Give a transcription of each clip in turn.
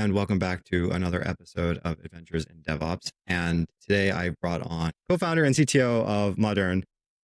and welcome back to another episode of Adventures in DevOps. And today I brought on co-founder and CTO of Modern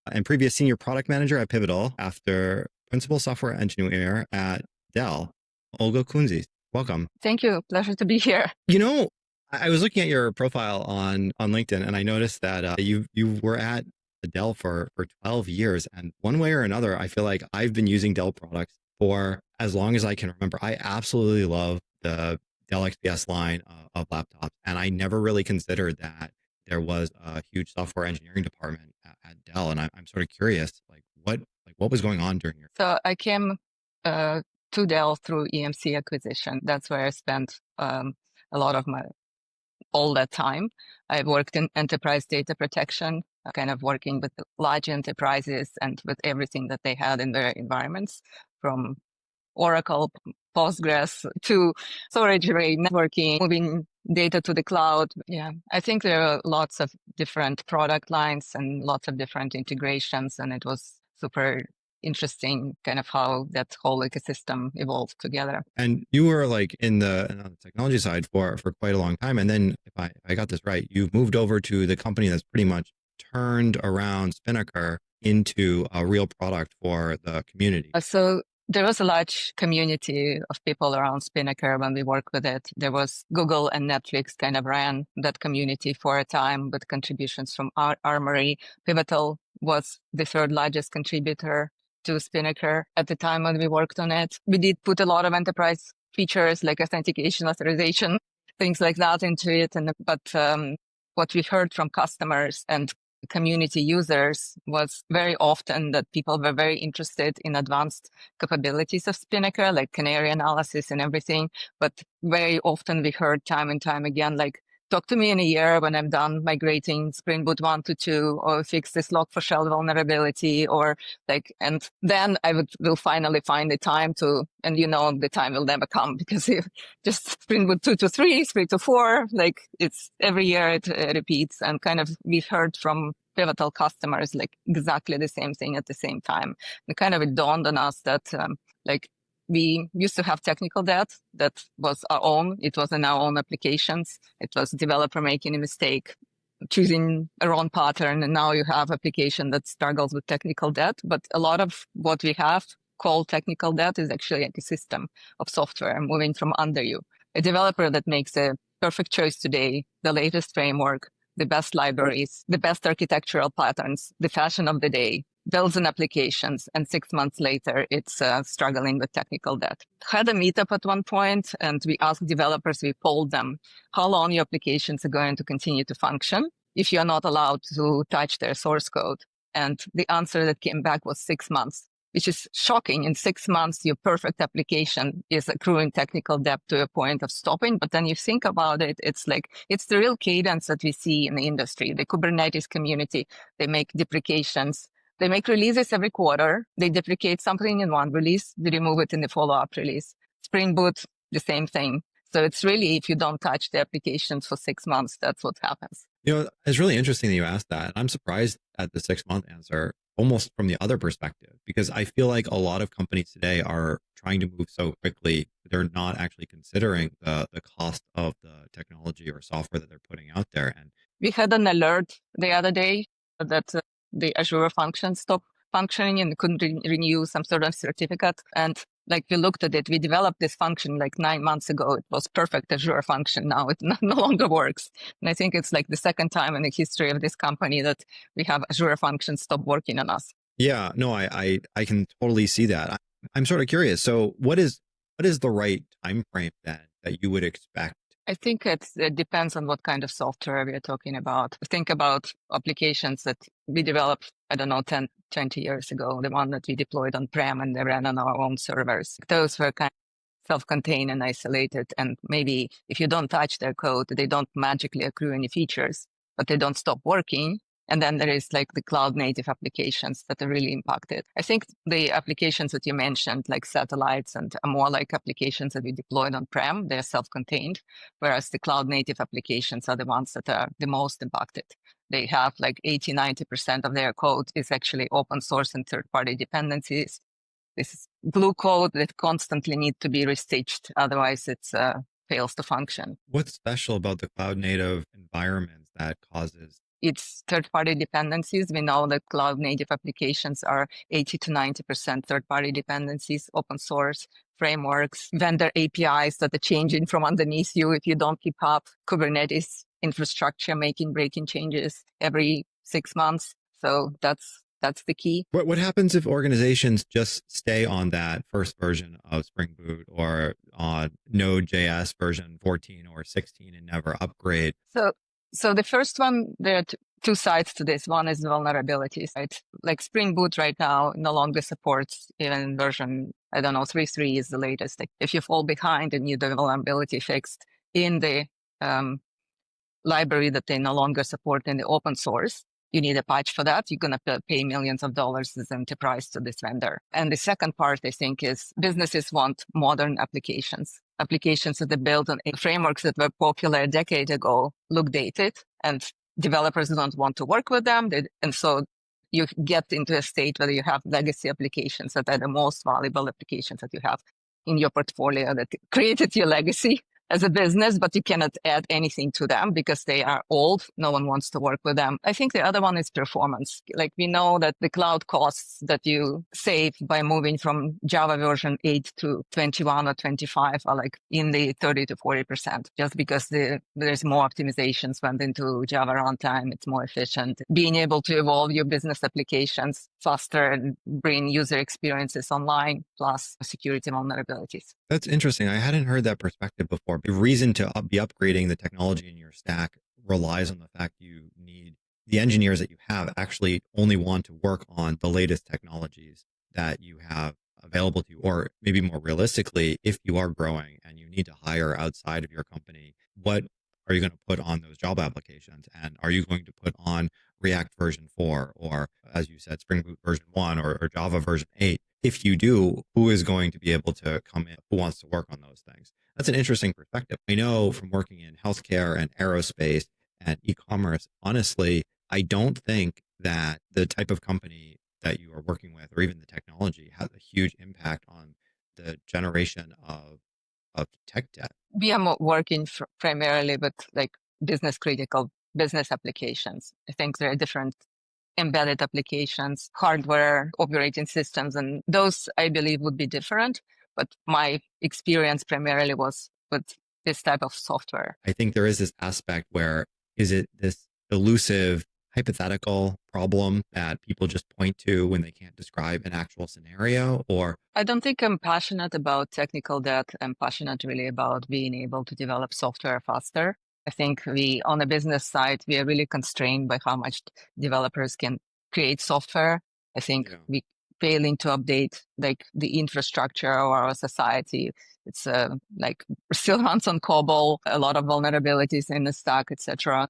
and previous senior product manager at Pivotal after principal software engineer at Dell, Olga Kundzich. Welcome. Thank you. Pleasure to be here. You know, I was looking at your profile on LinkedIn and I noticed that you were at Dell for 12 years. And one way or another, I feel like I've been using Dell products for as long as I can remember. I absolutely love the Dell XPS line of laptops. And I never really considered that there was a huge software engineering department at Dell. And I'm sort of curious, what was going on during your... So I came to Dell through EMC acquisition. That's where I spent a lot of all that time. I worked in enterprise data protection, kind of working with large enterprises and with everything that they had in their environments, from Oracle, Postgres to storage array, networking, moving data to the cloud. Yeah, I think there are lots of different product lines and lots of different integrations, and it was super interesting kind of how that whole ecosystem evolved together. And you were like on the technology side for quite a long time. And then if I got this right, you moved over to the company that's pretty much turned around Spinnaker into a real product for the community. So there was a large community of people around Spinnaker when we worked with it. There was Google and Netflix kind of ran that community for a time with contributions from Armory. Pivotal was the third largest contributor to Spinnaker at the time when we worked on it. We did put a lot of enterprise features like authentication, authorization, things like that into it. But what we heard from customers and community users was very often that people were very interested in advanced capabilities of Spinnaker, like canary analysis and everything. But very often we heard time and time again, like, talk to me in a year when I'm done migrating Spring Boot 1 to 2, or fix this Log4Shell vulnerability, or like, and then will finally find the time to, and the time will never come because just Spring Boot 2 to 3, 3 to 4, like it's every year it repeats. And kind of we've heard from Pivotal customers like exactly the same thing at the same time. And kind of it dawned on us that we used to have technical debt that was our own. It was in our own applications. It was developer making a mistake, choosing a wrong pattern. And now you have application that struggles with technical debt. But a lot of what we have called technical debt is actually like a system of software moving from under you. A developer that makes a perfect choice today, the latest framework, the best libraries, the best architectural patterns, the fashion of the day, builds an applications, and 6 months later, it's struggling with technical debt. Had a meetup at one point, and we asked developers, we polled them, how long your applications are going to continue to function if you're not allowed to touch their source code? And the answer that came back was 6 months, which is shocking. In 6 months, your perfect application is accruing technical debt to a point of stopping. But then you think about it, it's like, it's the real cadence that we see in the industry. The Kubernetes community, they make deprecations. They make releases every quarter. They deprecate something in one release. They remove it in the follow-up release. Spring Boot, the same thing. So it's really, if you don't touch the applications for 6 months, that's what happens. It's really interesting that you asked that. I'm surprised at the 6-month answer, almost from the other perspective, because I feel like a lot of companies today are trying to move so quickly. They're not actually considering the cost of the technology or software that they're putting out there. And we had an alert the other day that the Azure function stopped functioning and couldn't renew some sort of certificate. And like we looked at it, we developed this function like 9 months ago. It was perfect Azure function. Now it no longer works. And I think it's like the second time in the history of this company that we have Azure functions stop working on us. Yeah, no, I can totally see that. I'm sort of curious. So what is the right time frame that you would expect? I think it depends on what kind of software we are talking about. Think about applications that we developed, 10, 20 years ago, the one that we deployed on-prem and they ran on our own servers. Those were kind of self-contained and isolated. And maybe if you don't touch their code, they don't magically accrue any features, but they don't stop working. And then there is like the cloud native applications that are really impacted. I think the applications that you mentioned, like satellites, and are more like applications that we deployed on-prem. They're self-contained, whereas the cloud native applications are the ones that are the most impacted. They have like 80, 90% of their code is actually open source and third-party dependencies. This is glue code that constantly need to be restitched. Otherwise, it's fails to function. What's special about the cloud native environments that causes? It's third-party dependencies. We know that cloud-native applications are 80 to 90% third-party dependencies, open source frameworks, vendor APIs that are changing from underneath you if you don't keep up, Kubernetes infrastructure making breaking changes every 6 months. So that's the key. What happens if organizations just stay on that first version of Spring Boot or on Node.js version 14 or 16 and never upgrade? So the first one, there are two sides to this. One is vulnerabilities, right? Like Spring Boot right now no longer supports even version, I don't know, 3.3 is the latest. Like if you fall behind and you need the vulnerability fixed in the library that they no longer support in the open source, you need a patch for that. You're going to pay millions of dollars as enterprise to this vendor. And the second part, I think, is businesses want modern applications. Applications that are built on frameworks that were popular a decade ago look dated, and developers don't want to work with them. And so you get into a state where you have legacy applications that are the most valuable applications that you have in your portfolio that created your legacy as a business, but you cannot add anything to them because they are old. No one wants to work with them. I think the other one is performance. Like we know that the cloud costs that you save by moving from Java version 8 to 21 or 25 are like in the 30 to 40%, just because there's more optimizations went into Java runtime. It's more efficient. Being able to evolve your business applications faster and bring user experiences online, plus security vulnerabilities. That's interesting. I hadn't heard that perspective before. The reason to be upgrading the technology in your stack relies on the fact you need the engineers that you have actually only want to work on the latest technologies that you have available to you. Or maybe more realistically, if you are growing and you need to hire outside of your company, what are you going to put on those job applications? And are you going to put on React version 4 or, as you said, Spring Boot version 1 or Java version 8? If you do, who is going to be able to come in? Who wants to work on those things? That's an interesting perspective. I know from working in healthcare and aerospace and e-commerce, honestly, I don't think that the type of company that you are working with or even the technology has a huge impact on the generation of tech debt. We are working primarily with like business critical business applications. I think there are different embedded applications, hardware, operating systems, and those I believe would be different. But my experience primarily was with this type of software. I think there is this aspect where is it this elusive hypothetical problem that people just point to when they can't describe an actual scenario? Or I don't think I'm passionate about technical debt. I'm passionate really about being able to develop software faster. I think on the business side, we are really constrained by how much developers can create software. I think we failing to update like the infrastructure of our society. It's like still runs on COBOL, a lot of vulnerabilities in the stack, etc.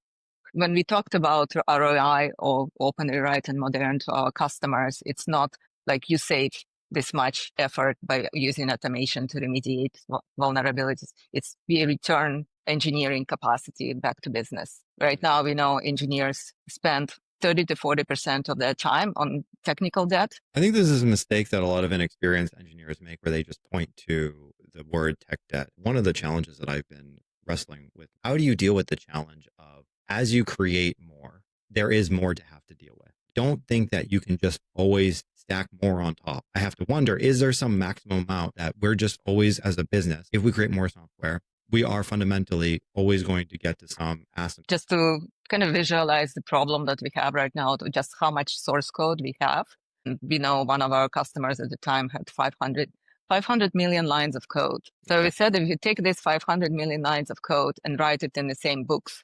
When we talked about ROI or open, rewrite, and modern to our customers, it's not like you save this much effort by using automation to remediate vulnerabilities. It's we return engineering capacity back to business. Right now, we know engineers spend 30 to 40% of their time on technical debt. I think this is a mistake that a lot of inexperienced engineers make where they just point to the word tech debt. One of the challenges that I've been wrestling with, how do you deal with the challenge of as you create more, there is more to have to deal with. Don't think that you can just always stack more on top. I have to wonder, is there some maximum amount that we're just always as a business, if we create more software, we are fundamentally always going to get to some asymptote. Just to kind of visualize the problem that we have right now, to just how much source code we have. And we know one of our customers at the time had 500 million lines of code. So we said, if you take this 500 million lines of code and write it in the same books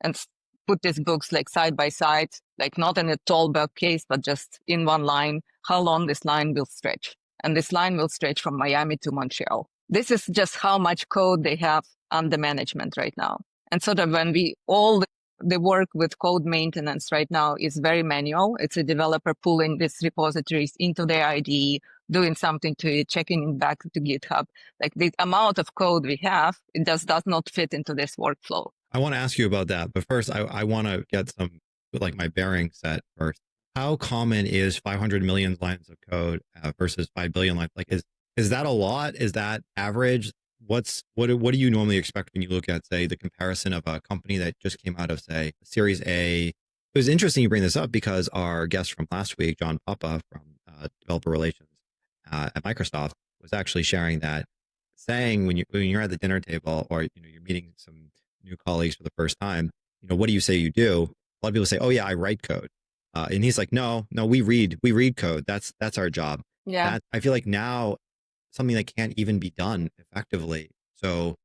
and put these books like side by side, like not in a tall bookcase, but just in one line, how long this line will stretch. And this line will stretch from Miami to Montreal. This is just how much code they have under management right now. And so that when all the work with code maintenance right now is very manual. It's a developer pulling these repositories into their IDE, doing something to it, checking it back to GitHub. Like the amount of code we have, it does not fit into this workflow. I want to ask you about that, but first I want to get some, like my bearing set first. How common is 500 million lines of code versus 5 billion lines? Like, is that a lot? Is that average? what do you normally expect when you look at, say, the comparison of a company that just came out of, say, Series A? It was interesting you bring this up because our guest from last week, John Papa from Developer Relations at Microsoft, was actually sharing that, saying when you're at the dinner table or you're meeting some new colleagues for the first time, what do you say you do? A lot of people say, "Oh yeah, I write code," and he's like, "No, no, we read code. That's our job." Yeah. That I feel like now something that can't even be done effectively. So,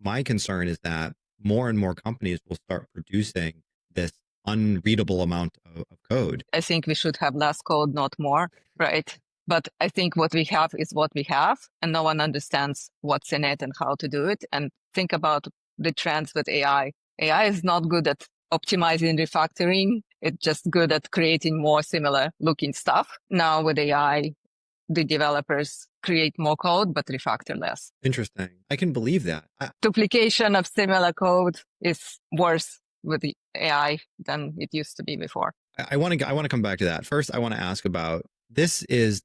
my concern is that more and more companies will start producing this unreadable amount of code. I think we should have less code, not more, right? But I think what we have is what we have, and no one understands what's in it and how to do it. And think about the trends with AI. AI is not good at optimizing refactoring. It's just good at creating more similar looking stuff. Now with AI, the developers create more code, but refactor less. Interesting. I can believe that. Duplication of similar code is worse with the AI than it used to be before. I want to come back to that. First, I want to ask about, this is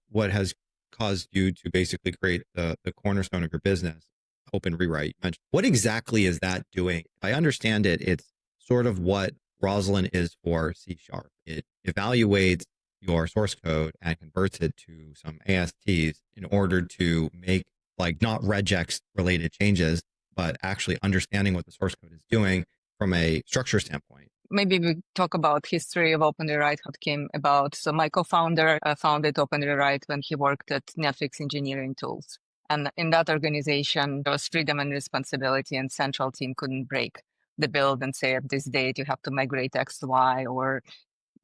what has caused you to basically create the cornerstone of your business, Open Rewrite. You mentioned, what exactly is that doing? If I understand it, it's sort of what Roslyn is for C#. It evaluates your source code and converts it to some ASTs in order to make, like, not regex related changes, but actually understanding what the source code is doing from a structure standpoint. Maybe we talk about history of Open Rewrite, how it came about. So my co-founder founded Open Rewrite when he worked at Netflix Engineering Tools. And in that organization, there was freedom and responsibility, and central team couldn't break the build and say at this date you have to migrate X to Y or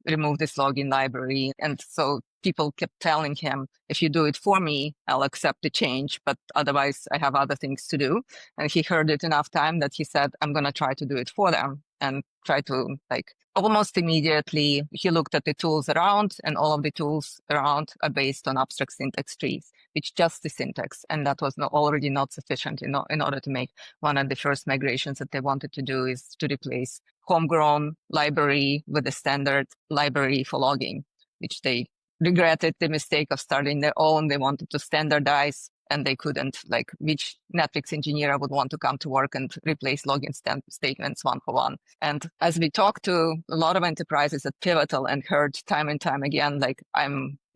remove this login library. And so people kept telling him, if you do it for me, I'll accept the change, but otherwise I have other things to do. And he heard it enough time that he said, I'm going to try to do it for them, and try to, like, almost immediately he looked at the tools around, and all of the tools around are based on abstract syntax trees, which just the syntax. And that was already not sufficient in order to make one of the first migrations that they wanted to do is to replace homegrown library with a standard library for logging, which they regretted the mistake of starting their own. They wanted to standardize, and they couldn't. Like, which Netflix engineer would want to come to work and replace login statements one for one? And as we talked to a lot of enterprises at Pivotal and heard time and time again, like,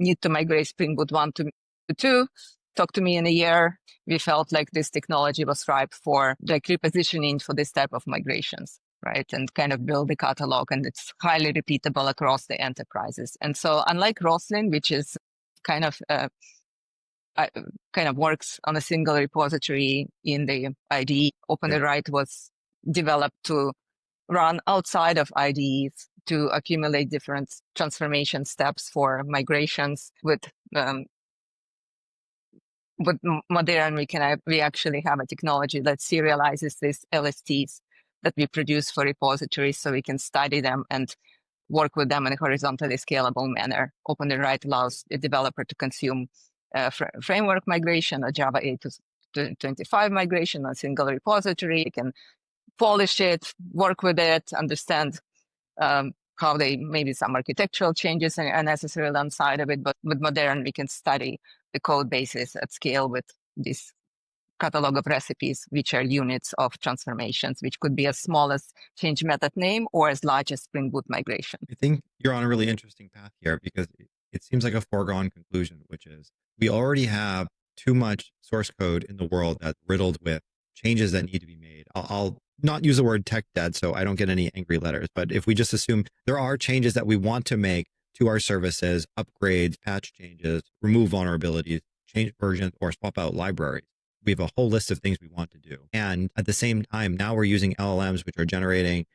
need to migrate Spring Boot 1 to 2, talk to me in a year. We felt like this technology was ripe for, like, repositioning for this type of migrations, right? And kind of build a catalog, and it's highly repeatable across the enterprises. And so unlike Roslyn, which is kind of works on a single repository in the IDE, Open Rewrite was developed to run outside of IDEs to accumulate different transformation steps for migrations. With Modern, we actually have a technology that serializes these LSTs that we produce for repositories, so we can study them and work with them in a horizontally scalable manner. Open Rewrite allows the developer to consume framework migration, a Java 8 to 25 migration on a single repository. You can polish it, work with it, understand how maybe some architectural changes are necessary inside of it. But with Modern, we can study the code bases at scale with this catalog of recipes, which are units of transformations, which could be as small as change method name or as large as Spring Boot migration. I think you're on a really interesting path here, because it seems like a foregone conclusion, which is we already have too much source code in the world that's riddled with changes that need to be made. I'll not use the word tech debt so I don't get any angry letters, but if we just assume there are changes that we want to make to our services, upgrades, patch changes, remove vulnerabilities, change versions, or swap out libraries, we have a whole list of things we want to do. And at the same time, now we're using LLMs, which are generating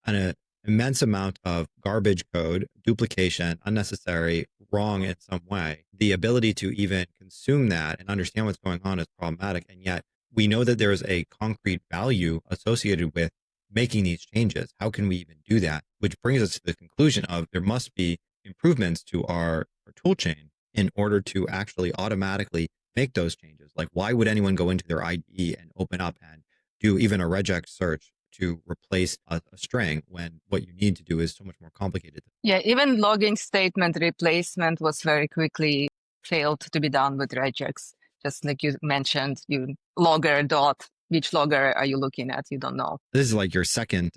an immense amount of garbage code, duplication, unnecessary, wrong in some way. The ability to even consume that and understand what's going on is problematic. And yet we know that there is a concrete value associated with making these changes. How can we even do that? Which brings us to the conclusion of there must be improvements to our tool chain in order to actually automatically make those changes. Like, why would anyone go into their IDE and open up and do even a regex search to replace a string when what you need to do is so much more complicated? Yeah, even logging statement replacement was very quickly failed to be done with regex. Just like you mentioned, you logger dot, which logger are you looking at? You don't know. This is like your second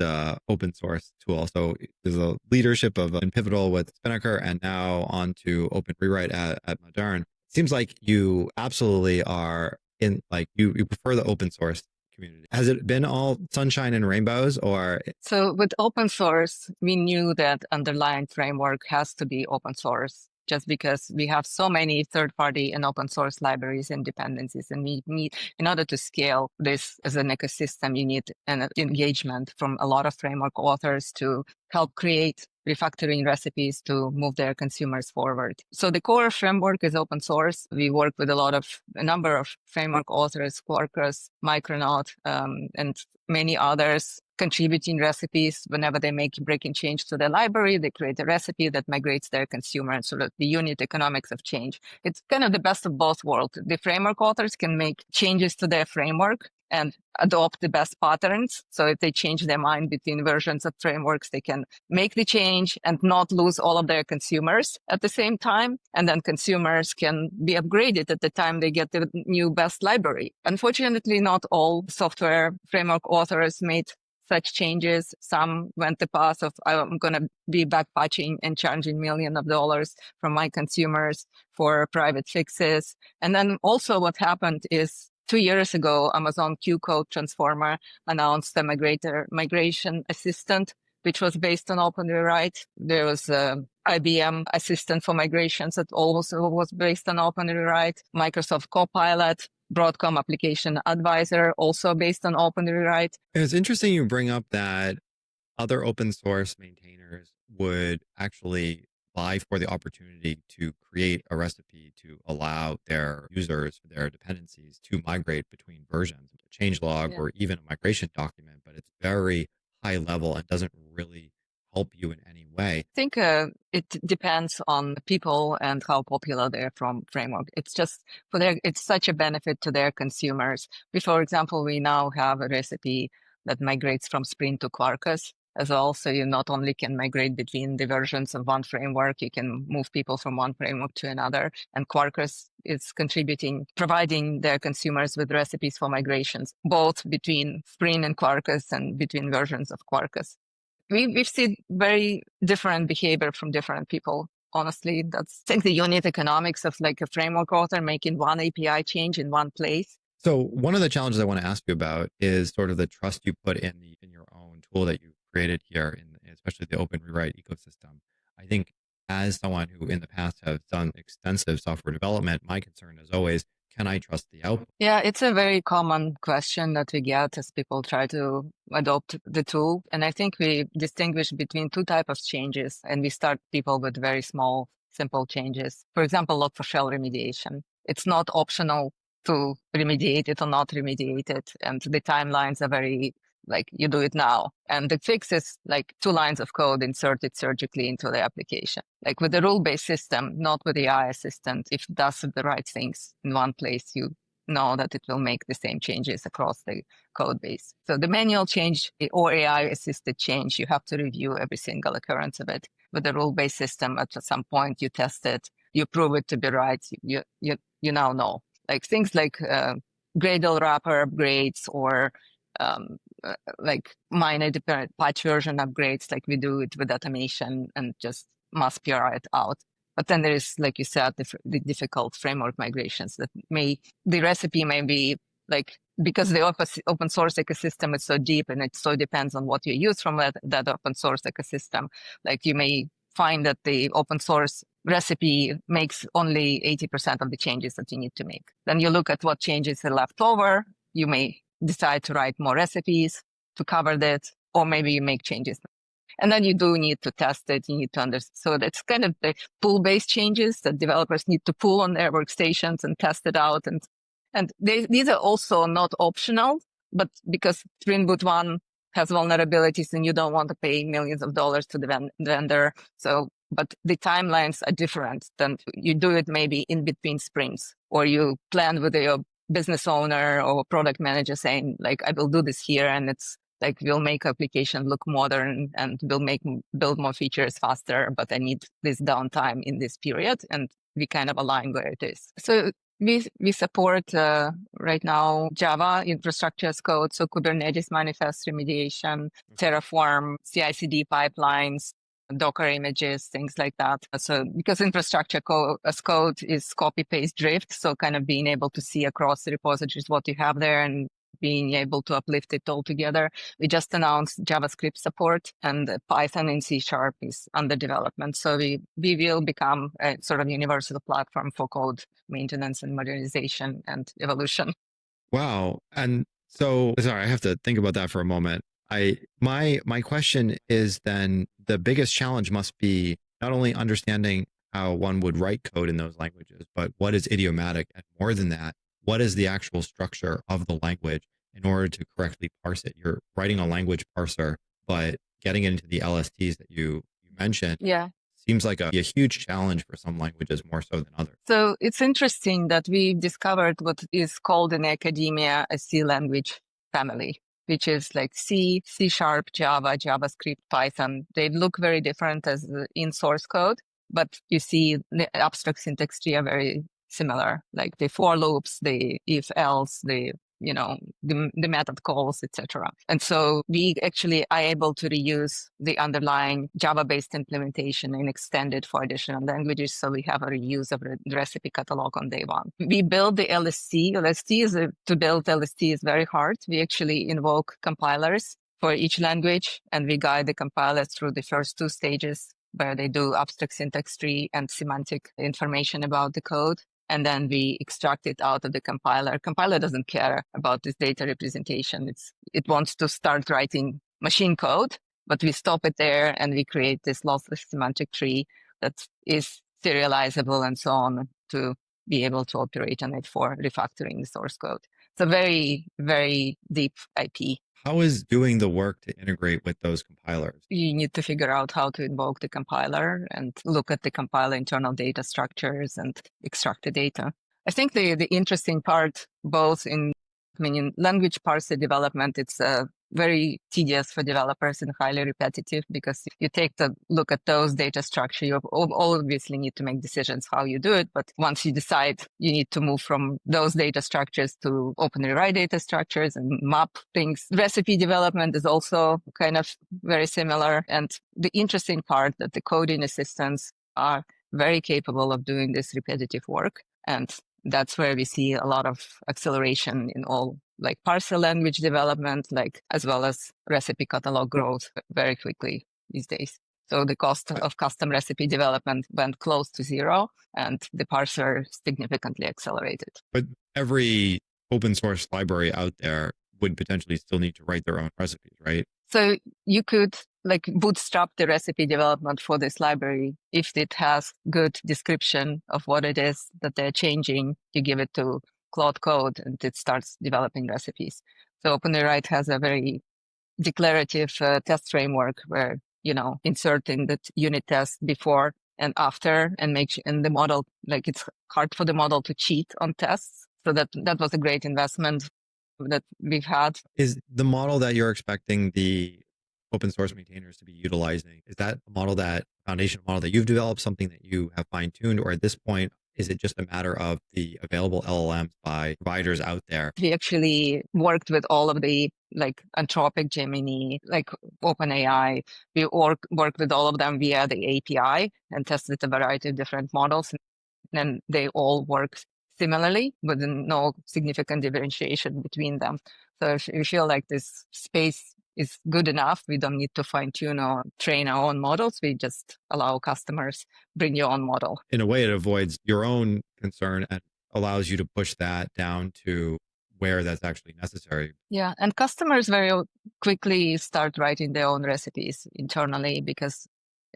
open source tool. So there's a leadership of Pivotal with Spinnaker and now on to Open Rewrite at Modern. Seems like you absolutely are in, like, you prefer the open source community. Has it been all sunshine and rainbows, or? So with open source, we knew that underlying framework has to be open source, just because we have so many third-party and open source libraries and dependencies. And we need, in order to scale this as an ecosystem, you need an engagement from a lot of framework authors to help create refactoring recipes to move their consumers forward. So the core framework is open source. We work with a number of framework authors, Quarkus, Micronaut, and many others, contributing recipes. Whenever they make breaking change to their library, they create a recipe that migrates their consumer, and sort of the unit economics of change. It's kind of the best of both worlds. The framework authors can make changes to their framework and adopt the best patterns. So if they change their mind between versions of frameworks, they can make the change and not lose all of their consumers at the same time. And then consumers can be upgraded at the time they get the new best library. Unfortunately, not all software framework authors made such changes. Some went the path of, I'm going to be backpatching and charging millions of dollars from my consumers for private fixes. And then also what happened is 2 years ago, Amazon Q Code Transformer announced a migration assistant, which was based on Open Rewrite. There was IBM assistant for migrations that also was based on Open Rewrite. Microsoft Copilot, Broadcom Application Advisor, also based on Open Rewrite. It's interesting you bring up that other open source maintainers would actually vie for the opportunity to create a recipe to allow their users, their dependencies, to migrate between versions, a change log or even a migration document, but it's very high level and doesn't really help you in any way. I think it depends on people and how popular their framework. It's just it's such a benefit to their consumers. For example, we now have a recipe that migrates from Spring to Quarkus as well. So you not only can migrate between the versions of one framework, you can move people from one framework to another. And Quarkus is contributing, providing their consumers with recipes for migrations, both between Spring and Quarkus and between versions of Quarkus. We've seen very different behavior from different people. Honestly, that's, I think, the unit economics of like a framework author making one API change in one place. So one of the challenges I want to ask you about is sort of the trust you put in your own tool that you created here, especially the Open Rewrite ecosystem. I think as someone who in the past has done extensive software development, my concern is always, can I trust the output? Yeah, it's a very common question that we get as people try to adopt the tool. And I think we distinguish between two types of changes, and we start people with very small, simple changes. For example, log4shell remediation. It's not optional to remediate it or not remediate it. And the timelines are very, like, you do it now. And the fix is like 2 lines of code inserted surgically into the application. Like with the rule-based system, not with the AI assistant, if it does the right things in one place, you know that it will make the same changes across the code base. So the manual change or AI-assisted change, you have to review every single occurrence of it. With the rule-based system, at some point you test it, you prove it to be right, you now know. Like things like Gradle wrapper upgrades or like minor patch version upgrades, like we do it with automation and just mass PR it out. But then there is, like you said, the difficult framework migrations that the recipe may be like, because the open source ecosystem is so deep and it so depends on what you use from that open source ecosystem. Like you may find that the open source recipe makes only 80% of the changes that you need to make. Then you look at what changes are left over. You may decide to write more recipes to cover that, or maybe you make changes. And then you do need to test it. You need to understand. So that's kind of the pull-based changes that developers need to pull on their workstations and test it out. And these are also not optional, but because Spring Boot 1 has vulnerabilities and you don't want to pay millions of dollars to the vendor. So, but the timelines are different than you do it maybe in between sprints, or you plan with your business owner or product manager saying like, I will do this here. And it's like, we'll make application look modern and we'll build more features faster, but I need this downtime in this period. And we kind of align where it is. So We support right now Java infrastructure as code, so Kubernetes manifest remediation, Terraform, CI/CD pipelines, Docker images, things like that. So because infrastructure as code is copy paste drift, so kind of being able to see across the repositories what you have there and being able to uplift it all together. We just announced JavaScript support, and Python and C# is under development. So we will become a sort of universal platform for code maintenance and modernization and evolution. Wow. And so, sorry, I have to think about that for a moment. My question is then the biggest challenge must be not only understanding how one would write code in those languages, but what is idiomatic, and more than that, what is the actual structure of the language in order to correctly parse it. You're writing a language parser, but getting it into the LSTs that you mentioned seems like a huge challenge for some languages more so than others. So it's interesting that we discovered what is called in academia a C language family, which is like C, C#, Java, JavaScript, Python. They look very different as in source code, but you see the abstract syntax tree are very similar, like the for loops, the if else, the method calls, etc. And so we actually are able to reuse the underlying Java-based implementation and extend it for additional languages. So we have a reuse of the recipe catalog on day one. We build the LST. To build LST is very hard. We actually invoke compilers for each language, and we guide the compilers through the first two stages where they do abstract syntax tree and semantic information about the code. And then we extract it out of the compiler. Compiler doesn't care about this data representation. It wants to start writing machine code, but we stop it there and we create this lossless semantic tree that is serializable and so on to be able to operate on it for refactoring the source code. It's a very, very deep IP. How is doing the work to integrate with those compilers? You need to figure out how to invoke the compiler and look at the compiler internal data structures and extract the data. I think the interesting part, both in language parser development, it's very tedious for developers and highly repetitive, because if you take the look at those data structure, you obviously need to make decisions how you do it. But once you decide, you need to move from those data structures to open rewrite data structures and map things. Recipe development is also kind of very similar. And the interesting part that the coding assistants are very capable of doing this repetitive work. And that's where we see a lot of acceleration in all like parser language development, like as well as recipe catalog growth very quickly these days. So the cost of custom recipe development went close to zero, and the parser significantly accelerated. But every open source library out there would potentially still need to write their own recipes, right? So you could like bootstrap the recipe development for this library. If it has good description of what it is that they're changing, you give it to Claude Code and it starts developing recipes. So OpenRewrite has a very declarative test framework where, insert in the unit test before and after, and and the model, like it's hard for the model to cheat on tests. So that was a great investment that we've had. Is the model that you're expecting the open source maintainers to be utilizing, is that a model, that foundation model that you've developed, something that you have fine-tuned, or at this point, is it just a matter of the available LLMs by providers out there? We actually worked with all of the like Anthropic, Gemini, like OpenAI. We worked with all of them via the API and tested a variety of different models. And they all work similarly with no significant differentiation between them. So if we feel like this space is good enough, we don't need to fine tune or train our own models. We just allow customers bring your own model. In a way, it avoids your own concern and allows you to push that down to where that's actually necessary. Yeah, and customers very quickly start writing their own recipes internally, because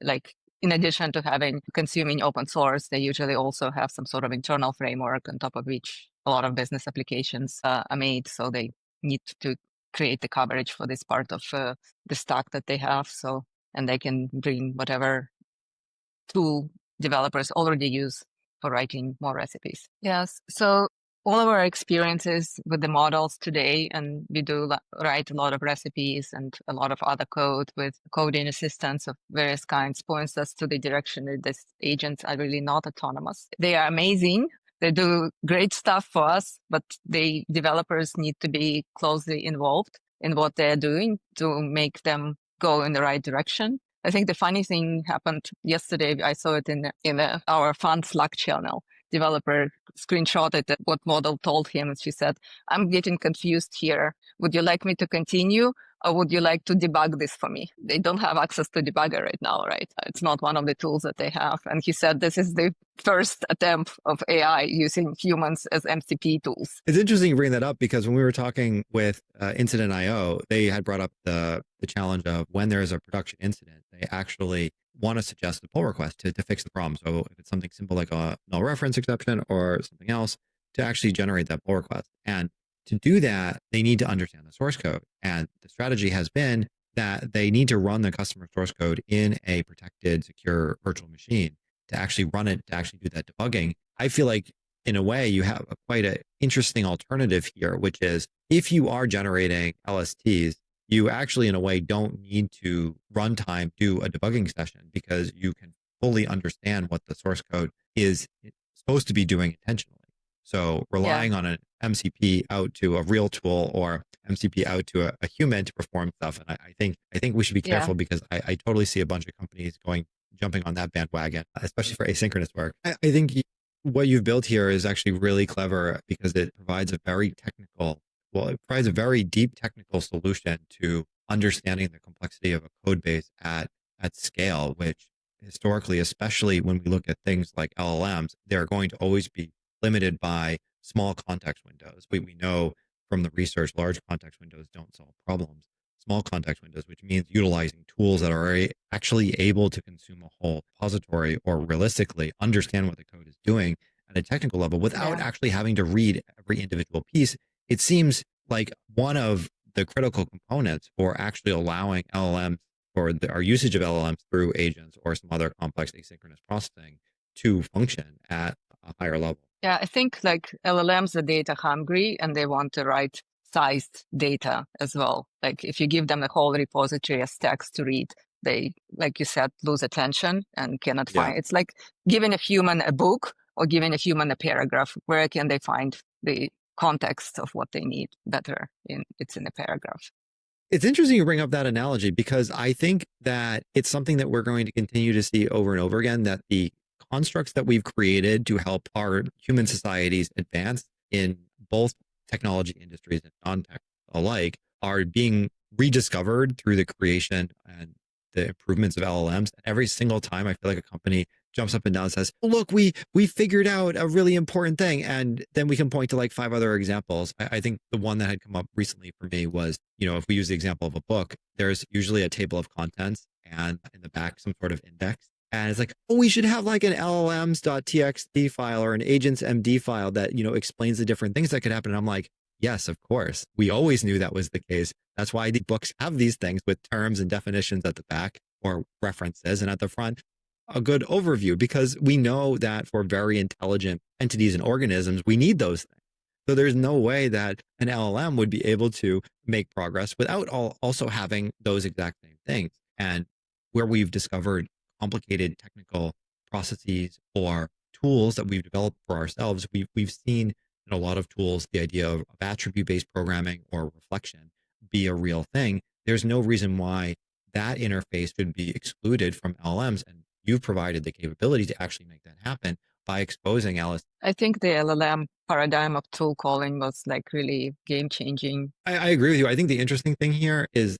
like in addition to consuming open source, they usually also have some sort of internal framework on top of which a lot of business applications are made. So they need to create the coverage for this part of the stack that they have. So, and they can bring whatever tool developers already use for writing more recipes. Yes. So all of our experiences with the models today, and we do write a lot of recipes and a lot of other code with coding assistants of various kinds, points us to the direction that these agents are really not autonomous. They are amazing. They do great stuff for us, but developers need to be closely involved in what they're doing to make them go in the right direction. I think the funny thing happened yesterday. I saw it in our fun Slack channel. Developer screenshotted what model told him, and she said, "I'm getting confused here. Would you like me to continue, or would you like to debug this for me?" They don't have access to debugger right now, right? It's not one of the tools that they have. And he said this is the first attempt of AI using humans as MCP tools. It's interesting you bring that up, because when we were talking with Incident.io, they had brought up the challenge of when there's a production incident, they actually want to suggest a pull request to fix the problem. So if it's something simple like a null reference exception or something else, to actually generate that pull request. And to do that, they need to understand the source code. And the strategy has been that they need to run the customer source code in a protected, secure virtual machine to actually run it, to actually do that debugging. I feel like in a way you have quite an interesting alternative here, which is if you are generating LSTs, you actually in a way don't need to runtime do a debugging session, because you can fully understand what the source code is supposed to be doing intentionally. So relying on an MCP out to a real tool or MCP out to a human to perform stuff. And I think we should be careful, because I totally see a bunch of companies jumping on that bandwagon, especially for asynchronous work. I think what you've built here is actually really clever, because it provides it provides a very deep technical solution to understanding the complexity of a code base at scale, which historically, especially when we look at things like LLMs, they're going to always be limited by small context windows. We know from the research, large context windows don't solve problems. Small context windows, which means utilizing tools that are actually able to consume a whole repository or realistically understand what the code is doing at a technical level without actually having to read every individual piece. It seems like one of the critical components for actually allowing LLMs or our usage of LLMs through agents or some other complex asynchronous processing to function at a higher level. Yeah, I think like LLMs are data hungry and they want the right sized data as well. Like if you give them the whole repository as text to read, they, like you said, lose attention and cannot find. It's like giving a human a book or giving a human a paragraph. Where can they find the context of what they need better? It's in the paragraph. It's interesting you bring up that analogy, because I think that it's something that we're going to continue to see over and over again, that the constructs that we've created to help our human societies advance in both technology industries and non-tech alike are being rediscovered through the creation and the improvements of LLMs. Every single time I feel like a company jumps up and down and says, look, we figured out a really important thing. And then we can point to like 5 other examples. I think the one that had come up recently for me was, if we use the example of a book, there's usually a table of contents and in the back, some sort of index. And it's like, we should have like an LLMs.txt file or an agentsmd file that, explains the different things that could happen. And I'm like, yes, of course. We always knew that was the case. That's why the books have these things with terms and definitions at the back or references, and at the front, a good overview, because we know that for very intelligent entities and organisms, we need those things. So there's no way that an LLM would be able to make progress without also having those exact same things. And where we've discovered complicated technical processes or tools that we've developed for ourselves, we've seen in a lot of tools the idea of attribute-based programming or reflection be a real thing. There's no reason why that interface should be excluded from LLMs, and you've provided the capability to actually make that happen by exposing Alice. I think the LLM paradigm of tool calling was like really game-changing. I agree with you. I think the interesting thing here is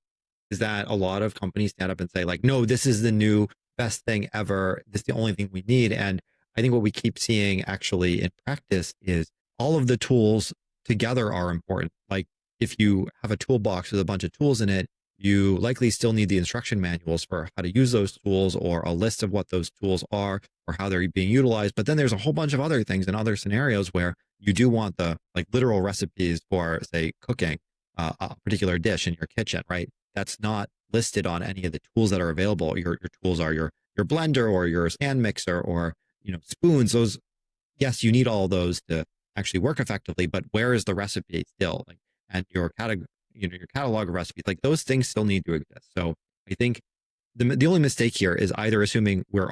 that a lot of companies stand up and say like, no, this is the new best thing ever. This is the only thing we need. And I think what we keep seeing actually in practice is all of the tools together are important. Like if you have a toolbox with a bunch of tools in it, you likely still need the instruction manuals for how to use those tools or a list of what those tools are or how they're being utilized. But then there's a whole bunch of other things and other scenarios where you do want the like literal recipes for, say, cooking a particular dish in your kitchen, right? That's not listed on any of the tools that are available. Your tools are your blender or your stand mixer or, spoons. Those, yes, you need all those to actually work effectively, but where is the recipe still? Like, and your catalog of recipes, like those things still need to exist. So I think the only mistake here is either assuming we're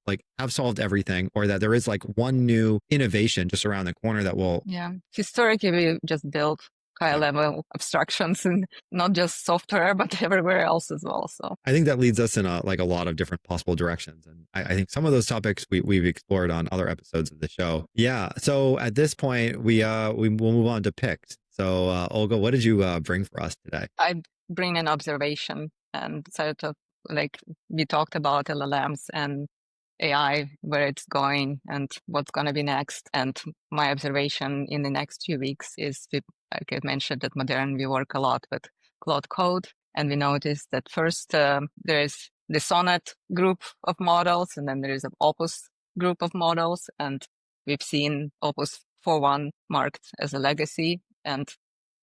like have solved everything, or that there is like one new innovation just around the corner that will. Yeah. Historically, we just built high level abstractions and not just software, but everywhere else as well. So I think that leads us in like a lot of different possible directions. And I think some of those topics we've explored on other episodes of the show. Yeah. So at this point, we will move on to picks. So Olga, what did you bring for us today? I bring an observation and sort of like we talked about LLMs and AI, where it's going and what's going to be next. And my observation in the next few weeks is, like I mentioned at Modern, we work a lot with Cloud Code. And we noticed that first there is the Sonnet group of models, and then there is an Opus group of models. And we've seen Opus 4.1 marked as a legacy, and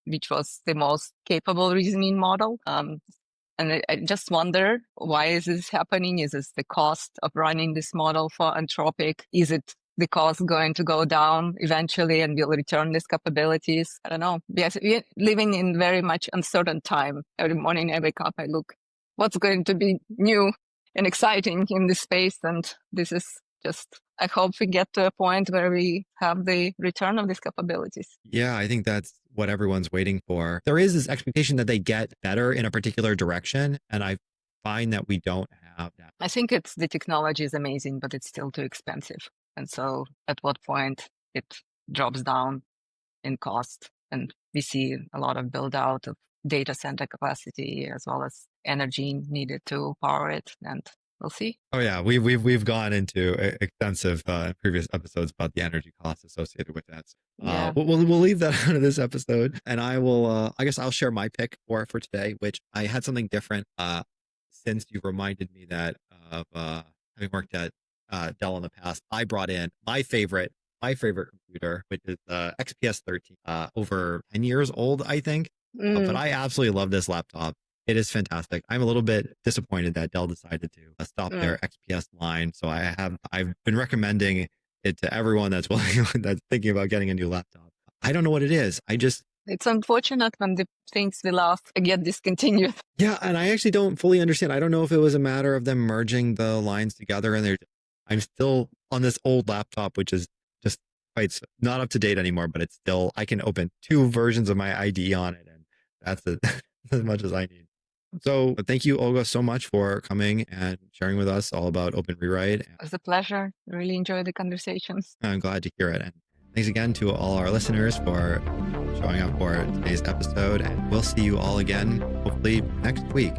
which was the most capable reasoning model. And I just wonder, why is this happening? Is this the cost of running this model for Anthropic? Is it the cost going to go down eventually and we'll return these capabilities? I don't know. Yes, we're living in very much uncertain time. Every morning I wake up, I look, what's going to be new and exciting in this space? And this is just, I hope we get to a point where we have the return of these capabilities. Yeah, I think that's what everyone's waiting for. There is this expectation that they get better in a particular direction, and I find that we don't have that. I think it's the technology is amazing, but it's still too expensive. And so at what point it drops down in cost, and we see a lot of build out of data center capacity as well as energy needed to power it, and we'll see. Oh yeah, we've gone into extensive previous episodes about the energy costs associated with that. So, Yeah. we'll leave that out of this episode, and I will. I guess I'll share my pick for today, which I had something different. Since you reminded me that of having worked at Dell in the past, I brought in my favorite computer, which is XPS 13, over 10 years old, I think. But I absolutely love this laptop. It is fantastic. I'm a little bit disappointed that Dell decided to stop their XPS line. So I've been recommending it to everyone that's that's thinking about getting a new laptop. I don't know what it is. It's unfortunate when the things we love get discontinued. Yeah, and I actually don't fully understand. I don't know if it was a matter of them merging the lines together, and I'm still on this old laptop, which is just quite not up to date anymore, but it's still, I can open 2 versions of my IDE on it, and that's as much as I need. So thank you, Olga, so much for coming and sharing with us all about Open Rewrite. It was a pleasure. Really enjoyed the conversations. I'm glad to hear it. And thanks again to all our listeners for showing up for today's episode. And we'll see you all again, hopefully next week.